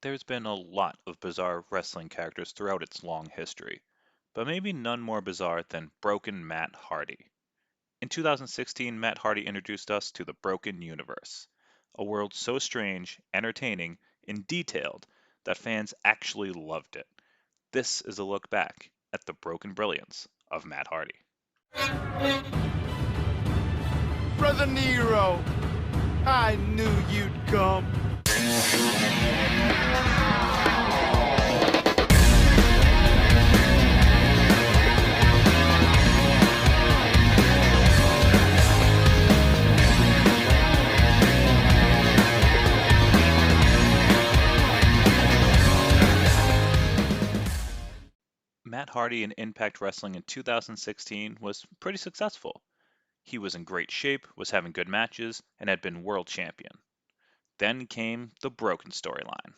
There's been a lot of bizarre wrestling characters throughout its long history, but maybe none more bizarre than Broken Matt Hardy. In 2016, Matt Hardy introduced us to the Broken Universe, a world so strange, entertaining, and detailed that fans actually loved it. This is a look back at the broken brilliance of Matt Hardy. Brother Nero, I knew you'd come. Matt Hardy in Impact Wrestling in 2016 was pretty successful. He was in great shape, was having good matches, and had been world champion. Then came the Broken storyline.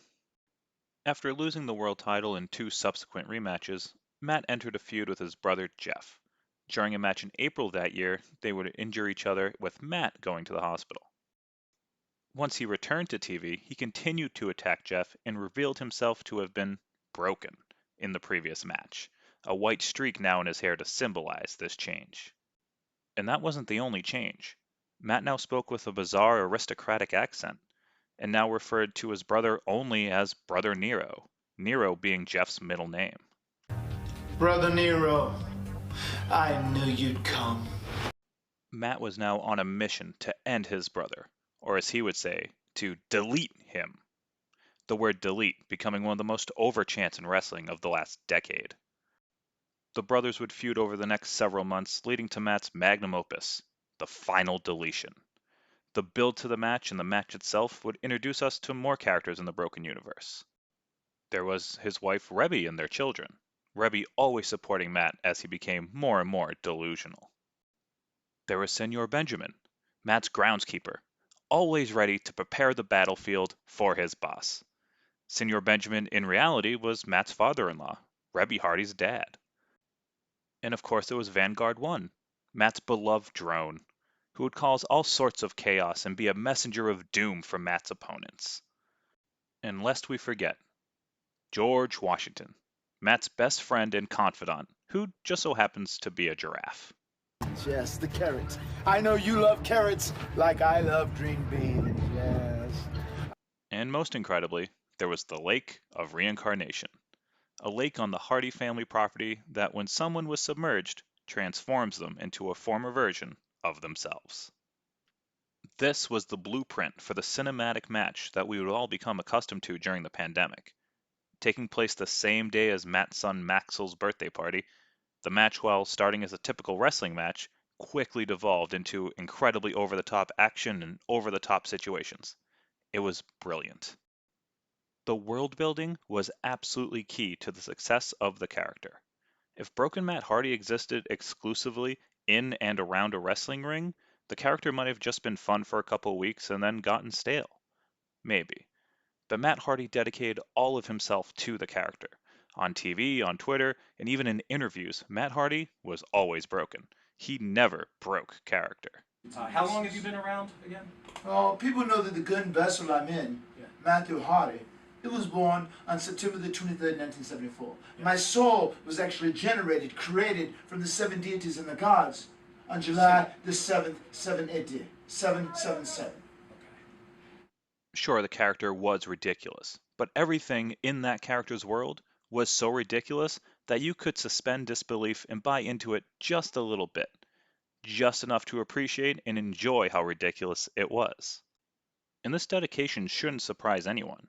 After losing the world title in two subsequent rematches, Matt entered a feud with his brother Jeff. During a match in April that year, they would injure each other, with Matt going to the hospital. Once he returned to TV, he continued to attack Jeff and revealed himself to have been broken in the previous match, a white streak now in his hair to symbolize this change. And that wasn't the only change. Matt now spoke with a bizarre aristocratic accent, and now referred to his brother only as Brother Nero, Nero being Jeff's middle name. Brother Nero, I knew you'd come. Matt was now on a mission to end his brother, or as he would say, to delete him. The word delete becoming one of the most over chants in wrestling of the last decade. The brothers would feud over the next several months, leading to Matt's magnum opus, the final deletion. The build to the match and the match itself would introduce us to more characters in the Broken Universe. There was his wife Rebby and their children, Rebby always supporting Matt as he became more and more delusional. There was Senor Benjamin, Matt's groundskeeper, always ready to prepare the battlefield for his boss. Senor Benjamin in reality was Matt's father-in-law, Rebby Hardy's dad. And of course there was Vanguard 1, Matt's beloved drone, who would cause all sorts of chaos and be a messenger of doom for Matt's opponents. And lest we forget, George Washington, Matt's best friend and confidant, who just so happens to be a giraffe. Yes, the carrots. I know you love carrots like I love green beans, yes. And most incredibly, there was the Lake of Reincarnation, a lake on the Hardy family property that when someone was submerged, transforms them into a former version of themselves. This was the blueprint for the cinematic match that we would all become accustomed to during the pandemic. Taking place the same day as Matt's son Maxwell's birthday party, the match, while starting as a typical wrestling match, quickly devolved into incredibly over-the-top action and over-the-top situations. It was brilliant. The world building was absolutely key to the success of the character. If Broken Matt Hardy existed exclusively in and around a wrestling ring, the character might have just been fun for a couple weeks and then gotten stale. Maybe. But Matt Hardy dedicated all of himself to the character. On TV, on Twitter, and even in interviews, Matt Hardy was always broken. He never broke character. How long have you been around again? Oh, people know that the gun vessel I'm in, Yeah. Matthew Hardy, it was born on September the 23rd, 1974. My soul was actually generated, created from the seven deities and the gods on July the 7th, 780, 777. Sure, the character was ridiculous, but everything in that character's world was so ridiculous that you could suspend disbelief and buy into it just a little bit, just enough to appreciate and enjoy how ridiculous it was. And this dedication shouldn't surprise anyone.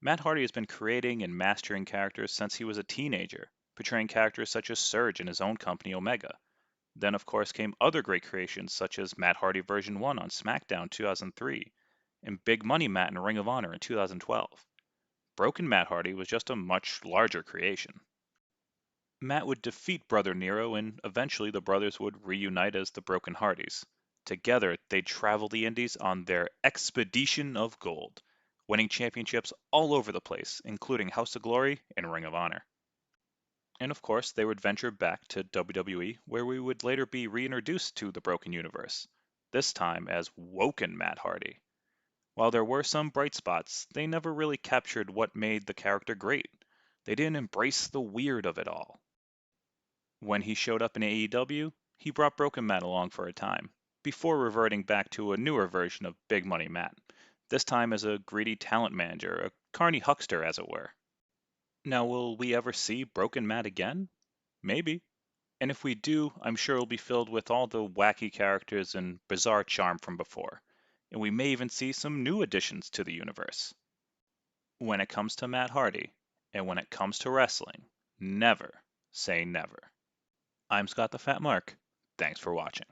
Matt Hardy has been creating and mastering characters since he was a teenager, portraying characters such as Surge in his own company Omega. Then, of course, came other great creations such as Matt Hardy version 1 on SmackDown 2003, and Big Money Matt in Ring of Honor in 2012. Broken Matt Hardy was just a much larger creation. Matt would defeat Brother Nero, and eventually the brothers would reunite as the Broken Hardys. Together, they'd travel the Indies on their Expedition of Gold, winning championships all over the place, including House of Glory and Ring of Honor. And of course, they would venture back to WWE, where we would later be reintroduced to the Broken Universe, this time as Woken Matt Hardy. While there were some bright spots, they never really captured what made the character great. They didn't embrace the weird of it all. When he showed up in AEW, he brought Broken Matt along for a time, before reverting back to a newer version of Big Money Matt, this time as a greedy talent manager, a carny huckster as it were. Now, will we ever see Broken Matt again? Maybe. And if we do, I'm sure it'll be filled with all the wacky characters and bizarre charm from before. And we may even see some new additions to the universe. When it comes to Matt Hardy, and when it comes to wrestling, never say never. I'm Scott the Fat Mark. Thanks for watching.